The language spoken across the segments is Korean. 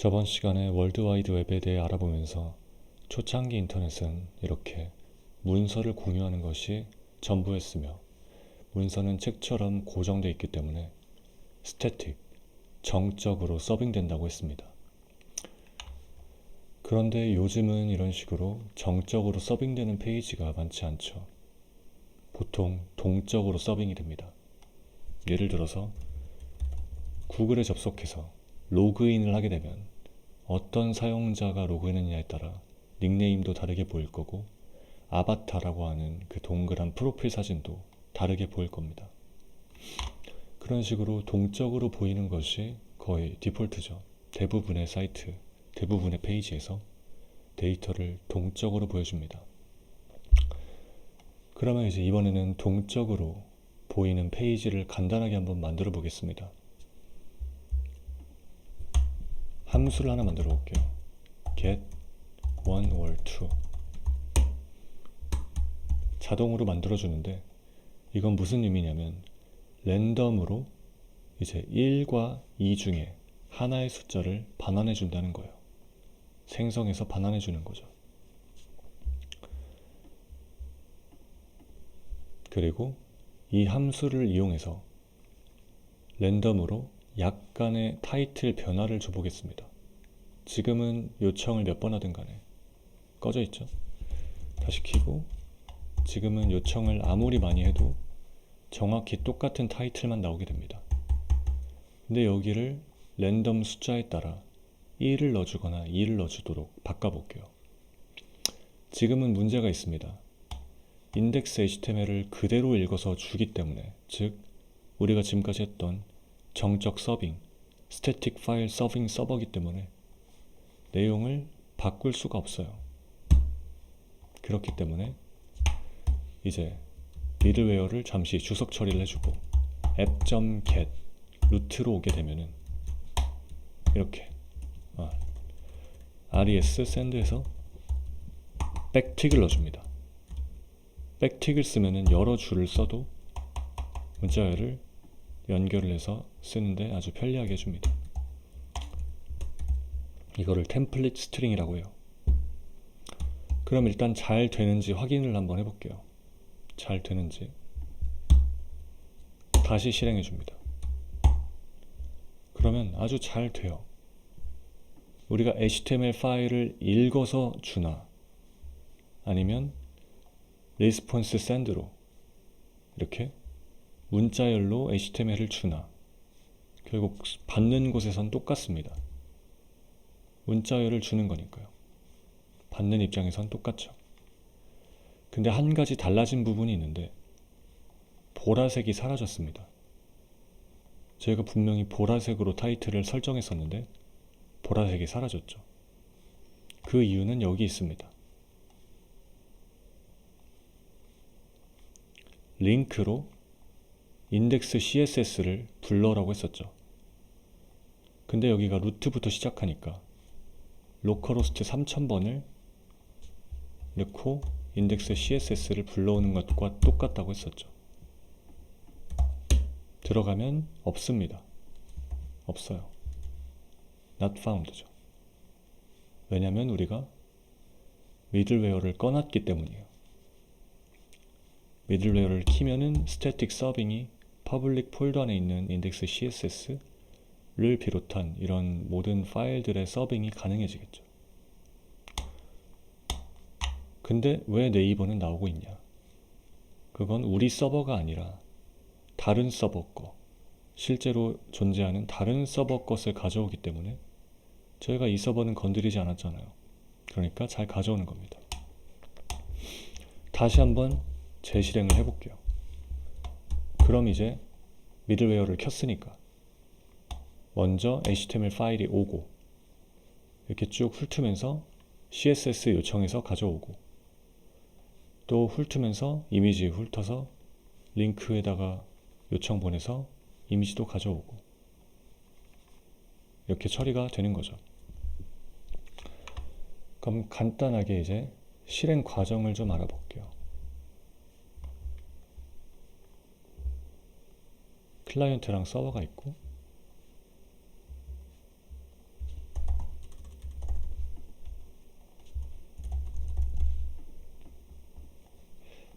저번 시간에 월드와이드 웹에 대해 알아보면서 초창기 인터넷은 이렇게 문서를 공유하는 것이 전부였으며 문서는 책처럼 고정되어 있기 때문에 스태틱, 정적으로 서빙된다고 했습니다. 그런데 요즘은 이런 식으로 정적으로 서빙되는 페이지가 많지 않죠. 보통 동적으로 서빙이 됩니다. 예를 들어서 구글에 접속해서 로그인을 하게 되면 어떤 사용자가 로그인했냐에 따라 닉네임도 다르게 보일 거고 아바타라고 하는 그 동그란 프로필 사진도 다르게 보일 겁니다. 그런 식으로 동적으로 보이는 것이 거의 디폴트죠. 대부분의 사이트, 대부분의 페이지에서 데이터를 동적으로 보여줍니다. 그러면 이제 이번에는 동적으로 보이는 페이지를 간단하게 한번 만들어 보겠습니다. 함수를 하나 만들어 볼게요. get 1 or 2 자동으로 만들어 주는데 이건 무슨 의미냐면 랜덤으로 이제 1과 2 중에 하나의 숫자를 반환해 준다는 거예요. 생성해서 반환해 주는 거죠. 그리고 이 함수를 이용해서 랜덤으로 약간의 타이틀 변화를 줘보겠습니다. 지금은 요청을 몇 번 하든 간에 꺼져 있죠. 다시 켜고 지금은 요청을 아무리 많이 해도 정확히 똑같은 타이틀만 나오게 됩니다. 근데 여기를 랜덤 숫자에 따라 1을 넣어주거나 2를 넣어주도록 바꿔볼게요. 지금은 문제가 있습니다. 인덱스 HTML을 그대로 읽어서 주기 때문에, 즉 우리가 지금까지 했던 정적 서빙, 스태틱 파일 서빙 서버이기 때문에 내용을 바꿀 수가 없어요. 그렇기 때문에 이제 미들웨어를 잠시 주석 처리를 해주고 app.get 루트로 오게 되면은 이렇게 res send에서 백틱을 넣어줍니다. 백틱을 쓰면은 여러 줄을 써도 문자열을 연결을 해서 쓰는데 아주 편리하게 해줍니다. 이거를 템플릿 스트링이라고 해요. 그럼 일단 잘 되는지 확인을 한번 해볼게요. 잘 되는지 다시 실행해 줍니다. 그러면 아주 잘 돼요. 우리가 HTML 파일을 읽어서 주나 아니면 리스폰스 샌드로 이렇게 문자열로 HTML을 주나 결국 받는 곳에선 똑같습니다. 문자열을 주는 거니까요. 받는 입장에선 똑같죠. 근데 한 가지 달라진 부분이 있는데 보라색이 사라졌습니다. 저희가 분명히 보라색으로 타이틀을 설정했었는데 보라색이 사라졌죠. 그 이유는 여기 있습니다. 링크로 인덱스 CSS를 불러라고 했었죠. 근데 여기가 루트부터 시작하니까 로컬호스트 3000번을 넣고 인덱스 CSS를 불러오는 것과 똑같다고 했었죠. 들어가면 없습니다. 없어요. not found죠. 왜냐면 우리가 미들웨어를 꺼놨기 때문이에요. 미들웨어를 키면은 스태틱 서빙이 퍼블릭 폴더 안에 있는 인덱스 CSS를 비롯한 이런 모든 파일들의 서빙이 가능해지겠죠. 근데 왜 네이버는 나오고 있냐? 그건 우리 서버가 아니라 다른 서버 거, 실제로 존재하는 다른 서버 것을 가져오기 때문에 저희가 이 서버는 건드리지 않았잖아요. 그러니까 잘 가져오는 겁니다. 다시 한번 재실행을 해볼게요. 그럼 이제 미들웨어를 켰으니까 먼저 HTML 파일이 오고 이렇게 쭉 훑으면서 CSS 요청해서 가져오고 또 훑으면서 이미지 훑어서 링크에다가 요청 보내서 이미지도 가져오고 이렇게 처리가 되는 거죠. 그럼 간단하게 이제 실행 과정을 좀 알아볼게요. 클라이언트랑 서버가 있고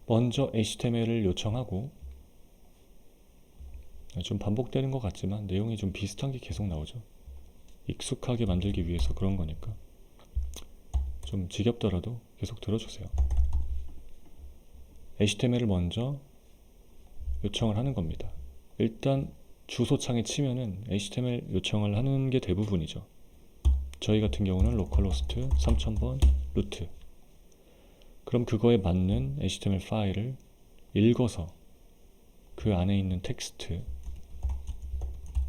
먼저 HTML을 요청하고, 좀 반복되는 것 같지만 내용이 좀 비슷한 게 계속 나오죠. 익숙하게 만들기 위해서 그런 거니까 좀 지겹더라도 계속 들어주세요. HTML을 먼저 요청을 하는 겁니다. 일단 주소창에 치면은 HTML 요청을 하는 게 대부분이죠. 저희 같은 경우는 localhost 3000번 루트. 그럼 그거에 맞는 HTML 파일을 읽어서 그 안에 있는 텍스트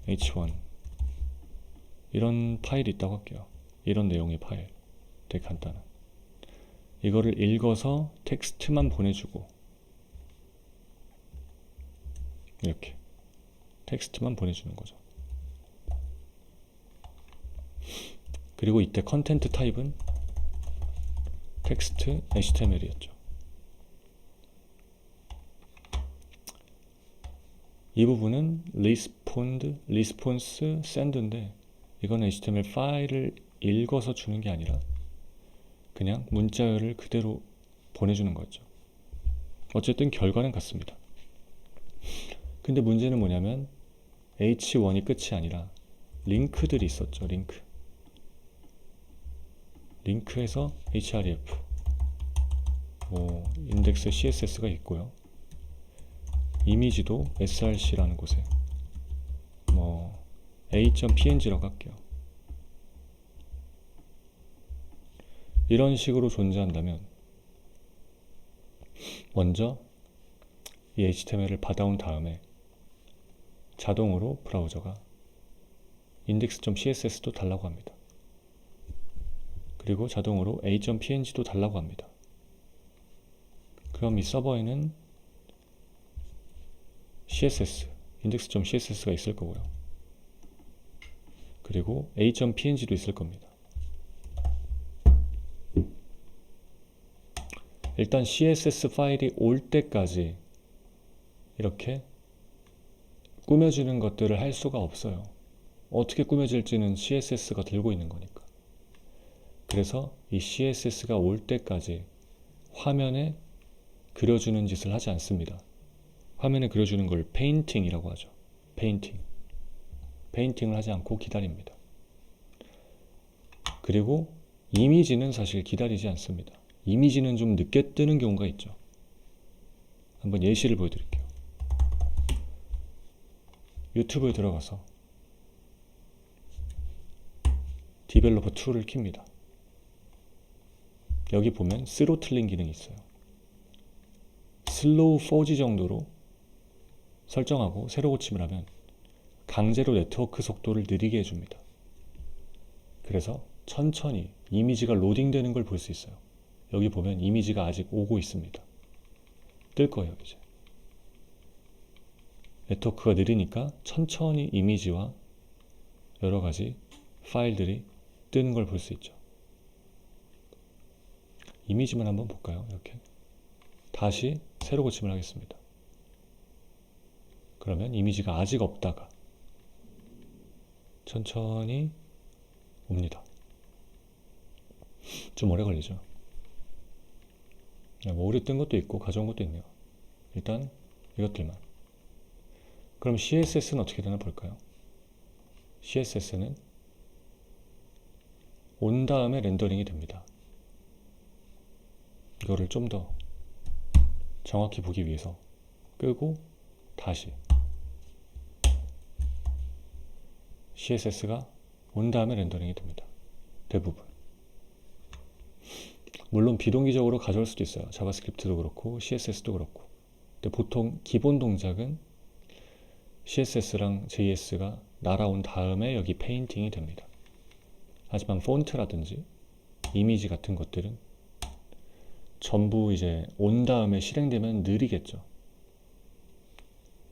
h1 이런 파일이 있다고 할게요. 이런 내용의 파일, 되게 간단한 이거를 읽어서 텍스트만 보내주고, 이렇게 텍스트만 보내주는 거죠. 그리고 이때 컨텐트 타입은 텍스트 HTML이었죠. 이 부분은 response, send인데 이건 HTML 파일을 읽어서 주는 게 아니라 그냥 문자열을 그대로 보내주는 거죠. 어쨌든 결과는 같습니다. 근데 문제는 뭐냐면 H1이 끝이 아니라 링크들이 있었죠. 링크에서 href, 인덱스 CSS가 있고요. 이미지도 src라는 곳에 a.png라고 할게요. 이런 식으로 존재한다면 먼저 이 HTML을 받아온 다음에 자동으로 브라우저가 index.css도 달라고 합니다. 그리고 자동으로 a.png도 달라고 합니다. 그럼 이 서버에는 CSS, index.css가 있을 거고요. 그리고 a.png도 있을 겁니다. 일단 CSS 파일이 올 때까지 이렇게 꾸며지는 것들을 할 수가 없어요. 어떻게 꾸며질지는 CSS가 들고 있는 거니까. 그래서 이 CSS가 올 때까지 화면에 그려주는 짓을 하지 않습니다. 화면에 그려주는 걸 페인팅이라고 하죠. 페인팅을 하지 않고 기다립니다. 그리고 이미지는 사실 기다리지 않습니다. 이미지는 좀 늦게 뜨는 경우가 있죠. 한번 예시를 보여드릴게요. 유튜브에 들어가서 디벨로퍼 2를 킵니다. 여기 보면 스로틀링 기능이 있어요. 슬로우 4G 정도로 설정하고 새로 고침을 하면 강제로 네트워크 속도를 느리게 해줍니다. 그래서 천천히 이미지가 로딩되는 걸 볼 수 있어요. 여기 보면 이미지가 아직 오고 있습니다. 뜰 거예요, 이제. 네트워크가 느리니까 천천히 이미지와 여러 가지 파일들이 뜨는 걸 볼 수 있죠. 이미지만 한번 볼까요? 이렇게. 다시 새로 고침을 하겠습니다. 그러면 이미지가 아직 없다가 천천히 옵니다. 좀 오래 걸리죠. 오래 뜬 것도 있고 가져온 것도 있네요. 일단 이것들만. 그럼 CSS는 어떻게 되나 볼까요? CSS는 온 다음에 렌더링이 됩니다. 이거를 좀 더 정확히 보기 위해서 끄고 다시 CSS가 온 다음에 렌더링이 됩니다. 대부분. 물론 비동기적으로 가져올 수도 있어요. 자바스크립트도 그렇고 CSS도 그렇고. 근데 보통 기본 동작은 CSS랑 JS가 날아온 다음에 여기 페인팅이 됩니다. 하지만 폰트라든지 이미지 같은 것들은 전부 이제 온 다음에 실행되면 느리겠죠.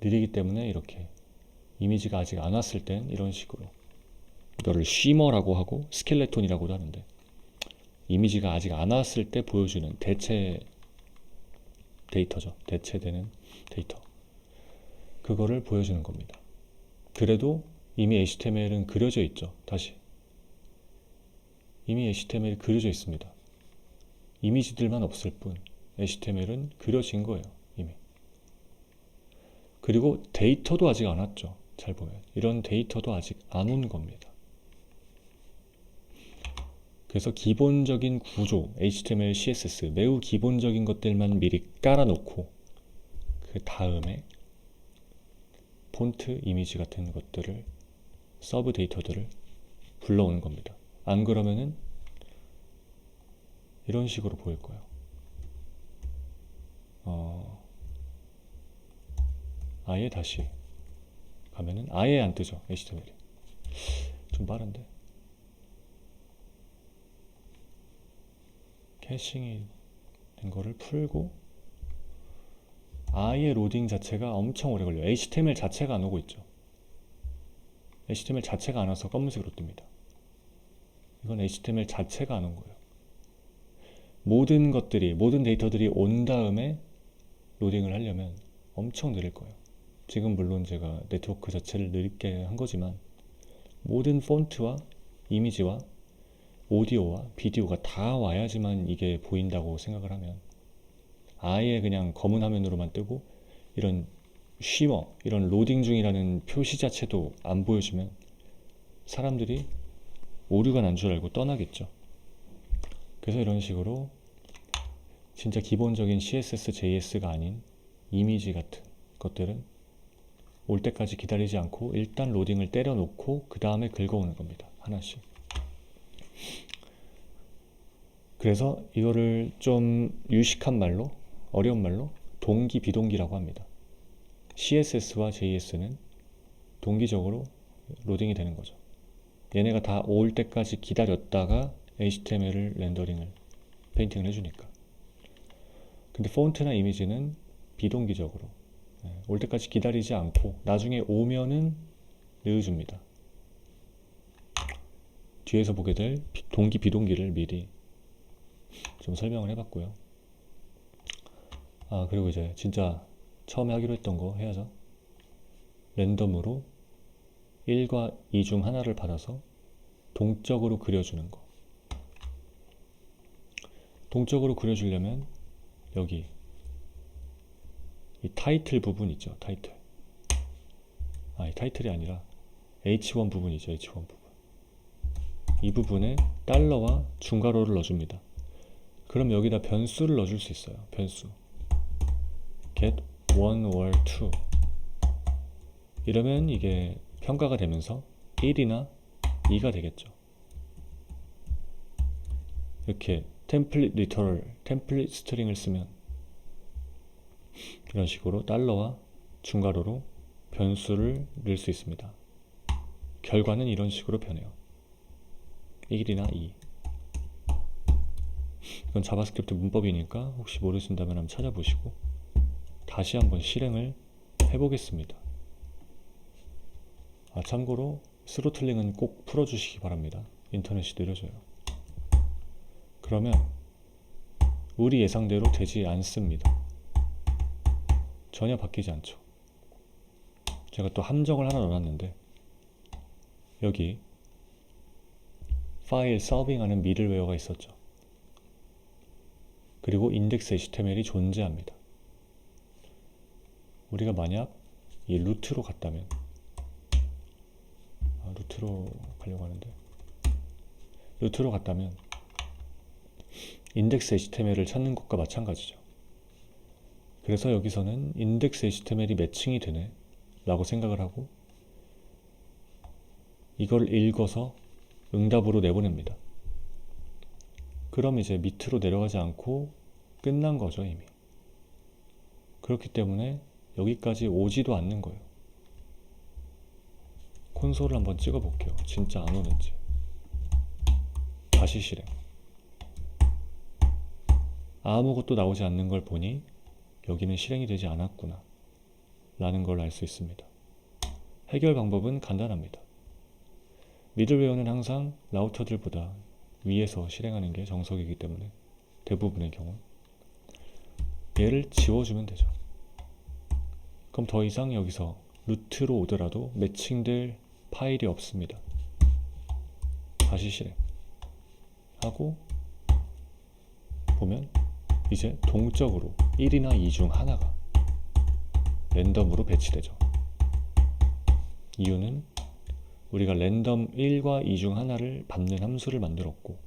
느리기 때문에 이렇게 이미지가 아직 안 왔을 땐 이런 식으로 이거를 쉬머라고 하고 스켈레톤이라고도 하는데, 이미지가 아직 안 왔을 때 보여주는 대체 데이터죠. 대체되는 데이터. 그거를 보여주는 겁니다. 그래도 이미 HTML은 그려져 있죠. 다시. 이미 HTML이 그려져 있습니다. 이미지들만 없을 뿐 HTML은 그려진 거예요, 이미. 그리고 데이터도 아직 안 왔죠. 잘 보면 이런 데이터도 아직 안 온 겁니다. 그래서 기본적인 구조, HTML, CSS 매우 기본적인 것들만 미리 깔아놓고 그 다음에 폰트, 이미지 같은 것들을, 서브 데이터들을 불러오는 겁니다. 안 그러면은 이런 식으로 보일 거예요. 아예 다시 가면은 아예 안 뜨죠, HTML이. 좀 빠른데. 캐싱이 된 거를 풀고 아예 로딩 자체가 엄청 오래 걸려요. HTML 자체가 안 오고 있죠. HTML 자체가 안 와서 검은색으로 뜹니다. 이건 HTML 자체가 안 온 거예요. 모든 데이터들이 온 다음에 로딩을 하려면 엄청 느릴 거예요. 지금 물론 제가 네트워크 자체를 느리게 한 거지만 모든 폰트와 이미지와 오디오와 비디오가 다 와야지만 이게 보인다고 생각을 하면 아예 그냥 검은 화면으로만 뜨고 이런 쉬머, 이런 로딩 중이라는 표시 자체도 안 보여주면 사람들이 오류가 난 줄 알고 떠나겠죠. 그래서 이런 식으로 진짜 기본적인 CSS, JS가 아닌 이미지 같은 것들은 올 때까지 기다리지 않고 일단 로딩을 때려놓고 그 다음에 긁어오는 겁니다. 하나씩. 그래서 이거를 좀 유식한 말로, 어려운 말로 동기, 비동기라고 합니다. CSS와 JS는 동기적으로 로딩이 되는 거죠. 얘네가 다 올 때까지 기다렸다가 HTML을 렌더링을, 페인팅을 해주니까. 근데 폰트나 이미지는 비동기적으로 올 때까지 기다리지 않고 나중에 오면은 넣어줍니다. 뒤에서 보게 될 동기, 비동기를 미리 좀 설명을 해봤고요. 그리고 이제 진짜 처음에 하기로 했던 거 해야죠. 랜덤으로 1과 2 중 하나를 받아서 동적으로 그려주는 거. 동적으로 그려주려면 여기 이 타이틀 부분 있죠. 타이틀. 이 타이틀이 아니라 H1 부분이죠. H1 부분. 이 부분에 달러와 중괄호를 넣어줍니다. 그럼 여기다 변수를 넣어줄 수 있어요. 변수. get 1 or 2. 이러면 이게 평가가 되면서 1이나 2가 되겠죠. 이렇게 템플릿 리터럴, 템플릿 스트링을 쓰면 이런 식으로 달러와 중괄호로 변수를 넣을 수 있습니다. 결과는 이런 식으로 변해요. 1이나 2. 이건 자바스크립트 문법이니까 혹시 모르신다면 한번 찾아보시고 다시 한번 실행을 해보겠습니다. 참고로 스로틀링은 꼭 풀어주시기 바랍니다. 인터넷이 느려져요. 그러면 우리 예상대로 되지 않습니다. 전혀 바뀌지 않죠. 제가 또 함정을 하나 넣어놨는데 여기 파일 서빙하는 미들웨어가 있었죠. 그리고 인덱스 HTML이 존재합니다. 우리가 만약 이 루트로 갔다면 루트로 가려고 하는데 루트로 갔다면 인덱스 HTML을 찾는 것과 마찬가지죠. 그래서 여기서는 인덱스 HTML이 매칭이 되네 라고 생각을 하고 이걸 읽어서 응답으로 내보냅니다. 그럼 이제 밑으로 내려가지 않고 끝난 거죠, 이미. 그렇기 때문에 여기까지 오지도 않는 거예요. 콘솔을 한번 찍어 볼게요. 진짜 안 오는지. 다시 실행. 아무것도 나오지 않는 걸 보니 여기는 실행이 되지 않았구나 라는 걸 알 수 있습니다. 해결 방법은 간단합니다. 미들웨어는 항상 라우터들보다 위에서 실행하는 게 정석이기 때문에 대부분의 경우 얘를 지워주면 되죠. 그럼 더 이상 여기서 루트로 오더라도 매칭될 파일이 없습니다. 다시 실행하고 보면 이제 동적으로 1이나 2 중 하나가 랜덤으로 배치되죠. 이유는 우리가 랜덤 1과 2 중 하나를 받는 함수를 만들었고,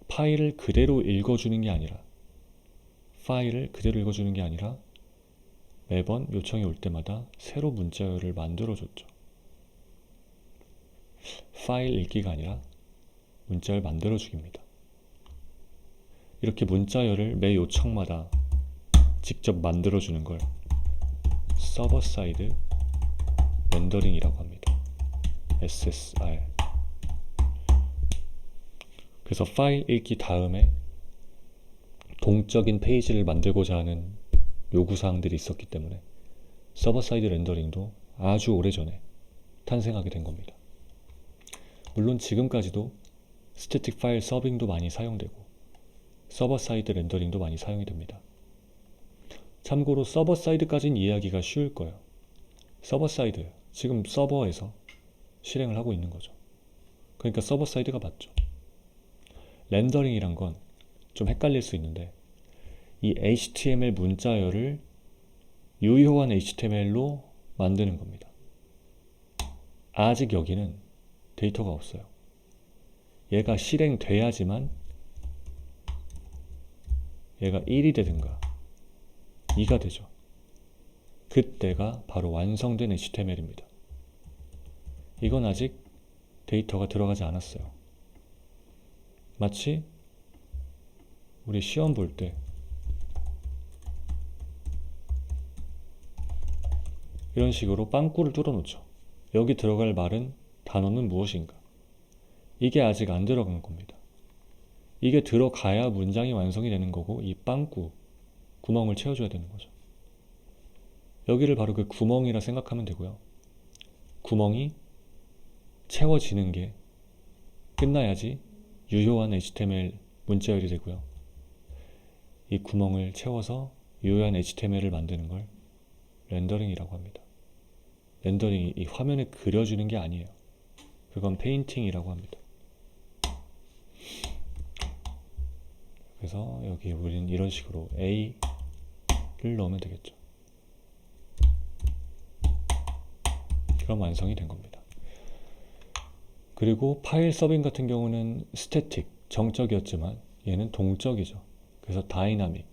파일을 그대로 읽어주는 게 아니라 매번 요청이 올 때마다 새로 문자열을 만들어줬죠. 파일 읽기가 아니라 문자열 만들어주기입니다. 이렇게 문자열을 매 요청마다 직접 만들어주는 걸 서버 사이드 렌더링이라고 합니다. SSR. 그래서 파일 읽기 다음에 동적인 페이지를 만들고자 하는 요구사항들이 있었기 때문에 서버 사이드 렌더링도 아주 오래전에 탄생하게 된 겁니다. 물론 지금까지도 스태틱 파일 서빙도 많이 사용되고 서버 사이드 렌더링도 많이 사용이 됩니다. 참고로 서버 사이드까지는 이해하기가 쉬울 거예요. 서버 사이드, 지금 서버에서 실행을 하고 있는 거죠. 그러니까 서버 사이드가 맞죠. 렌더링이란 건 좀 헷갈릴 수 있는데, 이 HTML 문자열을 유효한 HTML로 만드는 겁니다. 아직 여기는 데이터가 없어요. 얘가 실행돼야지만 얘가 1이 되든가 2가 되죠. 그때가 바로 완성된 HTML입니다. 이건 아직 데이터가 들어가지 않았어요. 마치 우리 시험 볼 때 이런 식으로 빵꾸를 뚫어 놓죠. 여기 들어갈 말은, 단어는 무엇인가? 이게 아직 안 들어간 겁니다. 이게 들어가야 문장이 완성이 되는 거고, 이 빵꾸, 구멍을 채워줘야 되는 거죠. 여기를 바로 그 구멍이라 생각하면 되고요. 구멍이 채워지는 게 끝나야지 유효한 HTML 문자열이 되고요. 이 구멍을 채워서 유효한 HTML을 만드는 걸 렌더링이라고 합니다. 렌더링이 이 화면에 그려주는 게 아니에요. 그건 페인팅이라고 합니다. 그래서 여기 우리는 이런 식으로 A를 넣으면 되겠죠. 그럼 완성이 된 겁니다. 그리고 파일 서빙 같은 경우는 스태틱, 정적이었지만 얘는 동적이죠. 그래서 다이나믹,